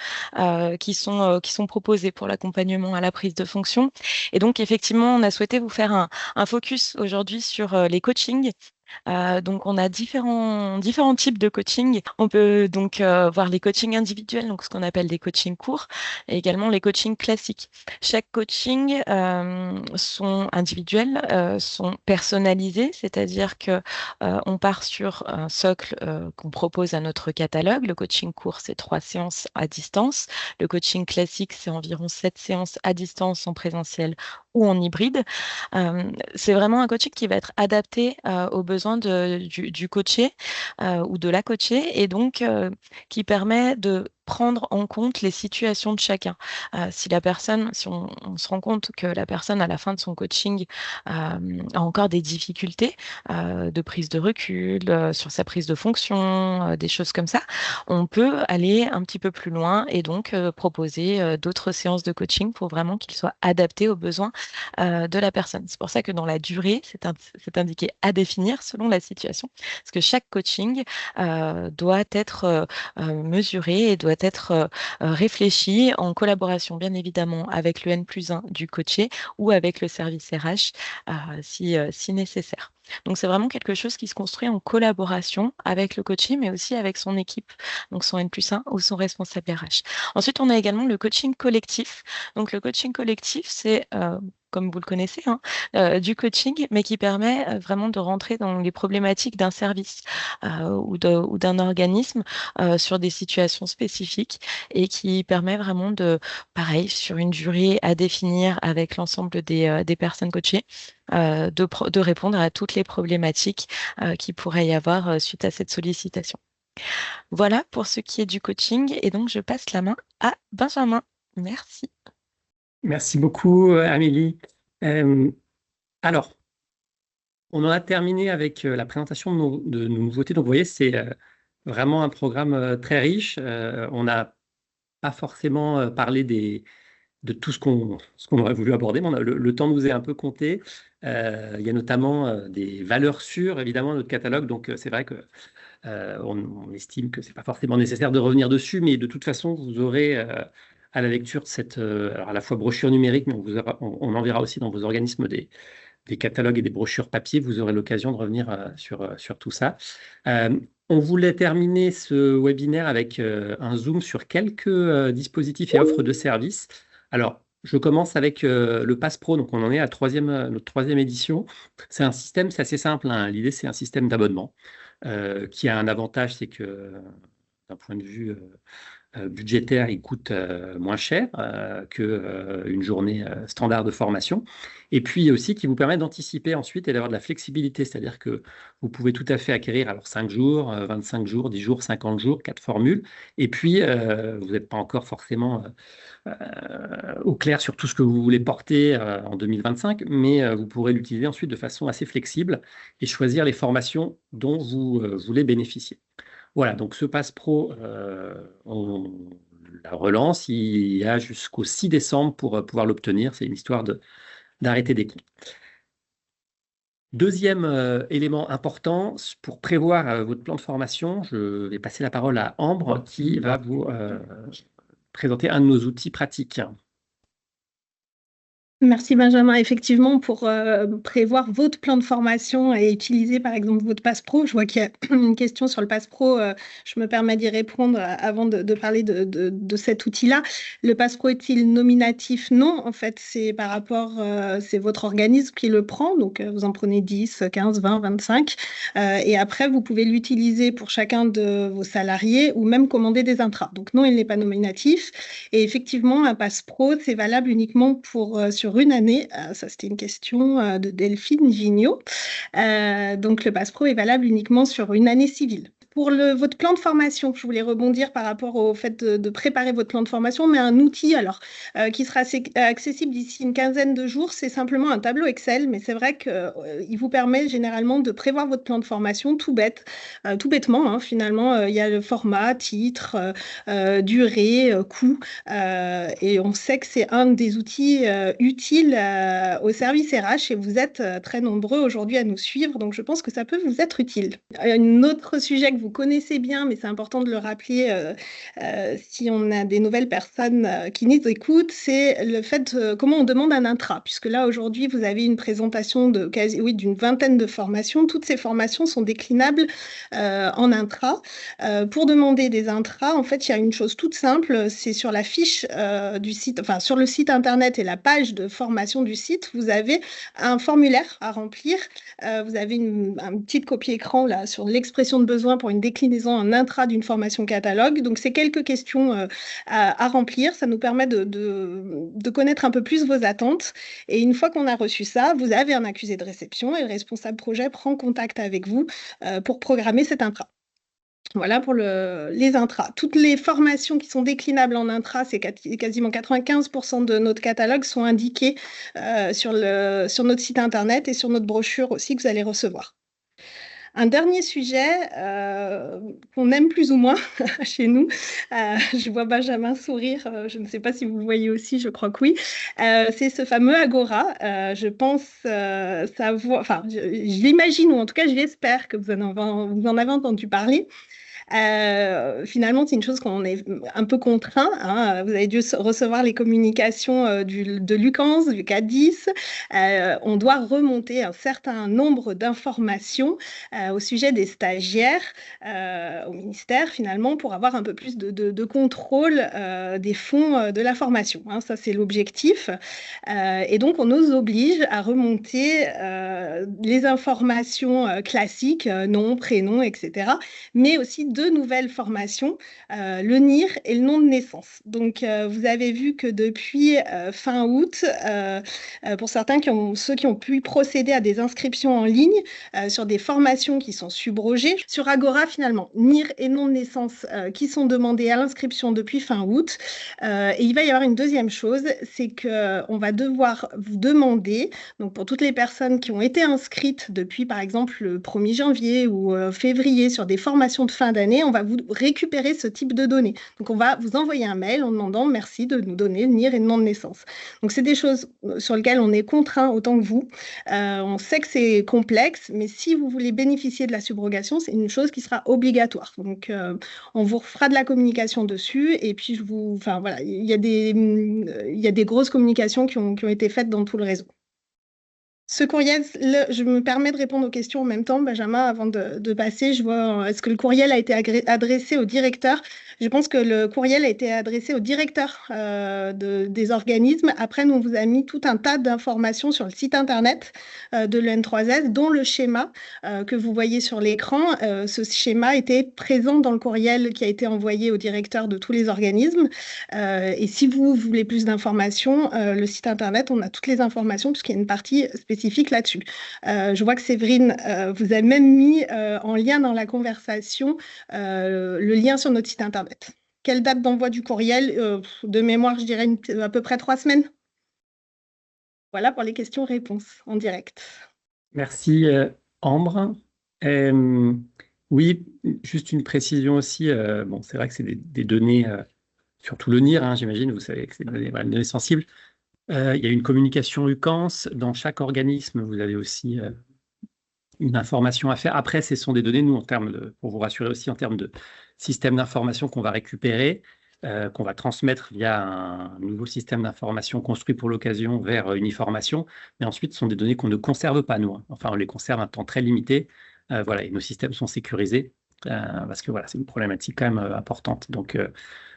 qui sont proposées pour l'accompagnement à la prise de fonction. Et donc, effectivement, on a souhaité vous faire un focus aujourd'hui sur les coachings. Donc, on a différents types de coaching. On peut donc voir les coachings individuels, donc ce qu'on appelle des coachings courts, et également les coachings classiques. Chaque coaching sont individuels, sont personnalisés, c'est-à-dire que on part sur un socle qu'on propose à notre catalogue. Le coaching court, c'est 3 séances à distance. Le coaching classique, c'est environ 7 séances à distance en présentiel ou en hybride. C'est vraiment un coaching qui va être adapté aux besoins du coaché ou de la coachée, et donc qui permet de prendre en compte les situations de chacun. Si on se rend compte que la personne, à la fin de son coaching, a encore des difficultés de prise de recul, sur sa prise de fonction, des choses comme ça, on peut aller un petit peu plus loin et donc proposer d'autres séances de coaching pour vraiment qu'il soit adapté aux besoins de la personne. C'est pour ça que dans la durée, c'est indiqué à définir selon la situation, parce que chaque coaching doit être mesuré et doit être réfléchi en collaboration, bien évidemment, avec le N+1 du coaché ou avec le service RH si nécessaire. Donc, c'est vraiment quelque chose qui se construit en collaboration avec le coaché, mais aussi avec son équipe, donc son N+1 ou son responsable RH. Ensuite, on a également le coaching collectif. Donc, le coaching collectif, c'est comme vous le connaissez, du coaching, mais qui permet vraiment de rentrer dans les problématiques d'un service ou d'un organisme sur des situations spécifiques, et qui permet vraiment pareil, sur une durée à définir avec l'ensemble des personnes coachées, de répondre à toutes les problématiques qu'il pourrait y avoir suite à cette sollicitation. Voilà pour ce qui est du coaching, et donc je passe la main à Benjamin. Merci. Merci beaucoup, Amélie. Alors, on en a terminé avec la présentation de nos nouveautés. Donc, vous voyez, c'est vraiment un programme très riche. On n'a pas forcément parlé de tout ce qu'on aurait voulu aborder, mais le temps nous est un peu compté. Il y a notamment des valeurs sûres, évidemment, dans notre catalogue. Donc, c'est vrai que on estime que ce n'est pas forcément nécessaire de revenir dessus, mais de toute façon, vous aurez à la lecture de cette, alors à la fois brochure numérique, mais on enverra aussi dans vos organismes des catalogues et des brochures papier. Vous aurez l'occasion de revenir sur tout ça. On voulait terminer ce webinaire avec un zoom sur quelques dispositifs et offres de services. Alors, je commence avec le Pass Pro. Donc, on en est à notre troisième édition. C'est un système, c'est assez simple, hein. L'idée, c'est un système d'abonnement qui a un avantage, c'est que d'un point de vue budgétaire, il coûte moins cher qu'une journée standard de formation. Et puis aussi qui vous permet d'anticiper ensuite et d'avoir de la flexibilité, c'est-à-dire que vous pouvez tout à fait acquérir alors 5 jours, 25 jours, 10 jours, 50 jours, 4 formules. Et puis, vous n'êtes pas encore forcément au clair sur tout ce que vous voulez porter en 2025, mais vous pourrez l'utiliser ensuite de façon assez flexible et choisir les formations dont vous voulez bénéficier. Voilà, donc ce Pass Pro, on la relance. Il y a jusqu'au 6 décembre pour pouvoir l'obtenir. C'est une histoire d'arrêter des comptes. Deuxième élément important, pour prévoir votre plan de formation, je vais passer la parole à Ambre qui va vous présenter un de nos outils pratiques. Merci Benjamin. Effectivement, pour prévoir votre plan de formation et utiliser par exemple votre Pass Pro, je vois qu'il y a une question sur le Pass Pro, je me permets d'y répondre avant de parler de cet outil-là. Le Pass Pro est-il nominatif? Non, en fait, c'est par rapport, c'est votre organisme qui le prend, donc vous en prenez 10, 15, 20, 25, et après vous pouvez l'utiliser pour chacun de vos salariés ou même commander des intras. Donc non, il n'est pas nominatif, et effectivement, un Pass Pro, c'est valable uniquement sur une année. Ça, c'était une question de Delphine Vigneault. Donc, le Pass Pro est valable uniquement sur une année civile. Pour votre plan de formation, je voulais rebondir par rapport au fait de préparer votre plan de formation, mais un outil qui sera accessible d'ici une quinzaine de jours, c'est simplement un tableau Excel, mais c'est vrai qu'il vous permet généralement de prévoir votre plan de formation tout bêtement, hein, finalement. Il y a le format, titre, durée, coût, et on sait que c'est un des outils utiles au service RH et vous êtes très nombreux aujourd'hui à nous suivre, donc je pense que ça peut vous être utile. Un autre sujet que vous connaissez bien, mais c'est important de le rappeler si on a des nouvelles personnes qui nous écoutent, c'est le fait comment on demande un intra, puisque là aujourd'hui vous avez une présentation d'une vingtaine de formations. Toutes ces formations sont déclinables en intra. Pour demander des intras, en fait, il y a une chose toute simple, c'est sur la fiche du site, enfin sur le site internet et la page de formation du site, vous avez un formulaire à remplir. Vous avez un petit copier-écran là sur l'expression de besoin pour une déclinaison en intra d'une formation catalogue. Donc, c'est quelques questions à remplir. Ça nous permet de connaître un peu plus vos attentes. Et une fois qu'on a reçu ça, vous avez un accusé de réception et le responsable projet prend contact avec vous pour programmer cet intra. Voilà pour les intras. Toutes les formations qui sont déclinables en intra, c'est quasiment 95% de notre catalogue sont indiquées sur notre site internet et sur notre brochure aussi que vous allez recevoir. Un dernier sujet qu'on aime plus ou moins chez nous, je vois Benjamin sourire, je ne sais pas si vous le voyez aussi, je crois que oui, c'est ce fameux Agora. Je pense savoir, enfin, je l'imagine ou en tout cas je l'espère que vous en avez entendu parler. Finalement, c'est une chose qu'on est un peu contraint, hein. Vous avez dû recevoir les communications de Lucans, du CADIS. On doit remonter un certain nombre d'informations au sujet des stagiaires au ministère, finalement, pour avoir un peu plus de contrôle des fonds de la formation, hein. Ça, c'est l'objectif. Et donc, on nous oblige à remonter les informations classiques, nom, prénom, etc., mais aussi deux nouvelles formations, le NIR et le nom de naissance. Donc, vous avez vu que depuis fin août, pour certains, ceux qui ont pu procéder à des inscriptions en ligne sur des formations qui sont subrogées, sur Agora, finalement, NIR et nom de naissance qui sont demandés à l'inscription depuis fin août. Et il va y avoir une deuxième chose, c'est qu'on va devoir vous demander, donc pour toutes les personnes qui ont été inscrites depuis, par exemple, le 1er janvier ou février sur des formations de fin d'année, on va vous récupérer ce type de données. Donc, on va vous envoyer un mail en demandant merci de nous donner le NIR et le nom de naissance. Donc, c'est des choses sur lesquelles on est contraint autant que vous. On sait que c'est complexe, mais si vous voulez bénéficier de la subrogation, c'est une chose qui sera obligatoire. Donc, on vous fera de la communication dessus. Et puis, enfin, voilà, il y a des grosses communications qui ont été faites dans tout le réseau. Ce courriel, je me permets de répondre aux questions en même temps, Benjamin, avant de passer. Je vois, est-ce que le courriel a été adressé au directeur? Je pense que le courriel a été adressé au directeur des organismes. Après, nous, on vous a mis tout un tas d'informations sur le site internet de l'EN3S, dont le schéma que vous voyez sur l'écran. Ce schéma était présent dans le courriel qui a été envoyé au directeur de tous les organismes. Et si vous voulez plus d'informations, le site internet, on a toutes les informations puisqu'il y a une partie spécifique là-dessus. Je vois que Séverine vous a même mis en lien dans la conversation le lien sur notre site internet. Quelle date d'envoi du courriel? De mémoire, je dirais à peu près 3 semaines. Voilà pour les questions-réponses en direct. Merci Ambre. Oui, juste une précision aussi. Bon, c'est vrai que c'est des données, surtout le NIR, hein, j'imagine, vous savez que c'est des données sensibles. Il y a une communication UCANS. Dans chaque organisme, vous avez aussi une information à faire. Après, ce sont des données, nous, pour vous rassurer aussi, en termes de système d'information qu'on va récupérer, qu'on va transmettre via un nouveau système d'information construit pour l'occasion vers Uniformation. Mais ensuite, ce sont des données qu'on ne conserve pas, nous, hein. Enfin, on les conserve un temps très limité. Voilà, et nos systèmes sont sécurisés parce que voilà, c'est une problématique quand même importante. Donc,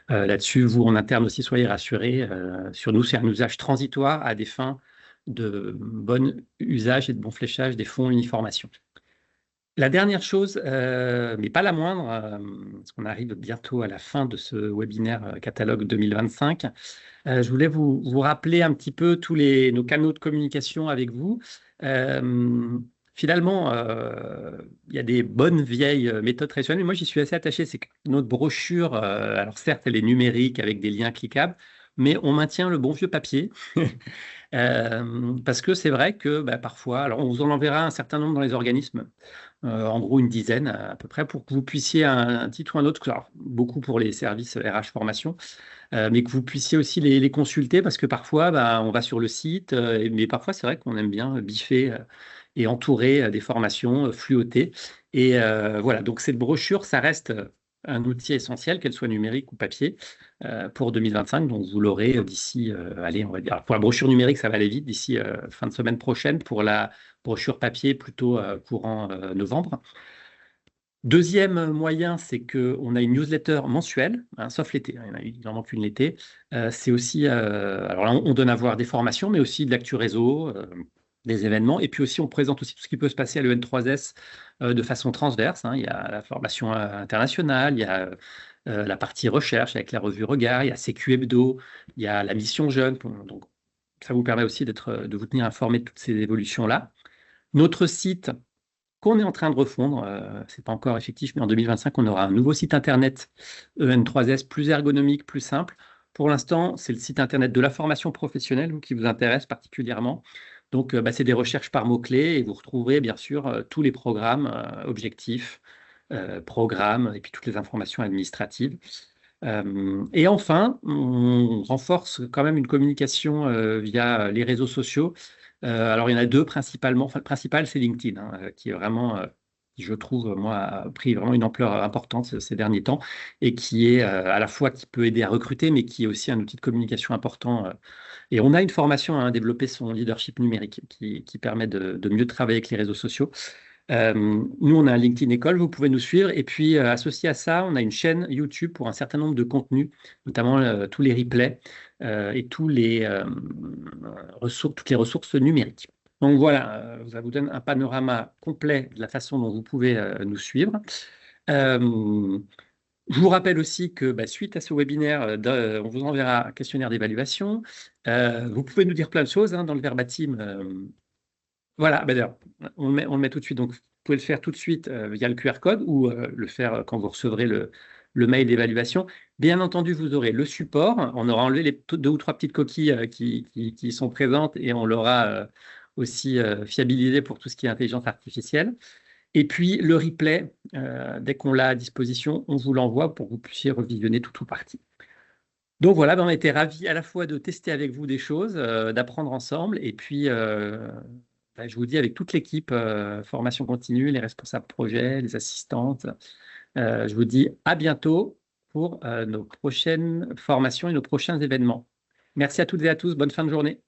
là-dessus, vous, en interne aussi, soyez rassurés. Sur nous, c'est un usage transitoire à des fins de bon usage et de bon fléchage des fonds Uniformation. La dernière chose, mais pas la moindre, parce qu'on arrive bientôt à la fin de ce webinaire catalogue 2025, je voulais vous rappeler un petit peu tous nos canaux de communication avec vous. finalement, il y a des bonnes vieilles méthodes traditionnelles, mais moi, j'y suis assez attaché. C'est que notre brochure, alors certes, elle est numérique avec des liens cliquables, mais on maintient le bon vieux papier. Parce que c'est vrai que parfois, alors on vous en enverra un certain nombre dans les organismes, en gros une dizaine à peu près, pour que vous puissiez un titre ou un autre, alors, beaucoup pour les services RH formation, mais que vous puissiez aussi les consulter, parce que parfois on va sur le site, mais parfois c'est vrai qu'on aime bien biffer et entourer des formations fluottées. Et voilà, donc cette brochure, ça reste un outil essentiel, qu'elle soit numérique ou papier, pour 2025. Donc, vous l'aurez d'ici, allez, on va dire, alors, pour la brochure numérique, ça va aller vite, d'ici fin de semaine prochaine. Pour la brochure papier, plutôt courant novembre. Deuxième moyen, c'est qu'on a une newsletter mensuelle, hein, sauf l'été, hein, il en manque une l'été. C'est aussi, alors là, on donne à voir des formations, mais aussi de l'actu réseau, des événements. Et puis aussi, on présente aussi tout ce qui peut se passer à l'EN3S de façon transverse, hein. Il y a la formation internationale, il y a la partie recherche avec la revue Regard, il y a CQ Hebdo, il y a la mission jeune. Donc, ça vous permet aussi de vous tenir informé de toutes ces évolutions-là. Notre site qu'on est en train de refondre, ce n'est pas encore effectif, mais en 2025, on aura un nouveau site internet EN3S plus ergonomique, plus simple. Pour l'instant, c'est le site internet de la formation professionnelle qui vous intéresse particulièrement. Donc, c'est des recherches par mots-clés et vous retrouverez bien sûr tous les programmes, objectifs, programmes et puis toutes les informations administratives. Et enfin, on renforce quand même une communication via les réseaux sociaux. Alors, il y en a deux principalement. Enfin, le principal, c'est LinkedIn, hein, qui est vraiment, qui, je trouve, moi, a pris vraiment une ampleur importante ces derniers temps et qui est à la fois qui peut aider à recruter, mais qui est aussi un outil de communication important. Et on a une formation à développer son leadership numérique qui permet de mieux travailler avec les réseaux sociaux. Nous, on a un LinkedIn École, vous pouvez nous suivre. Et puis, associé à ça, on a une chaîne YouTube pour un certain nombre de contenus, notamment tous les replays et toutes les ressources numériques. Donc voilà, ça vous donne un panorama complet de la façon dont vous pouvez nous suivre. Je vous rappelle aussi que suite à ce webinaire, on vous enverra un questionnaire d'évaluation. Vous pouvez nous dire plein de choses, hein, dans le verbatim. Voilà, d'ailleurs, on le met tout de suite. Donc, vous pouvez le faire tout de suite via le QR code ou le faire quand vous recevrez le mail d'évaluation. Bien entendu, vous aurez le support. On aura enlevé les 2 ou 3 petites coquilles qui sont présentes et on l'aura aussi fiabilisé pour tout ce qui est intelligence artificielle. Et puis, le replay, dès qu'on l'a à disposition, on vous l'envoie pour que vous puissiez revisionner tout ou partie. Donc voilà, on a été ravis à la fois de tester avec vous des choses, d'apprendre ensemble, et puis je vous dis avec toute l'équipe formation continue, les responsables projets, les assistantes, je vous dis à bientôt pour nos prochaines formations et nos prochains événements. Merci à toutes et à tous, bonne fin de journée.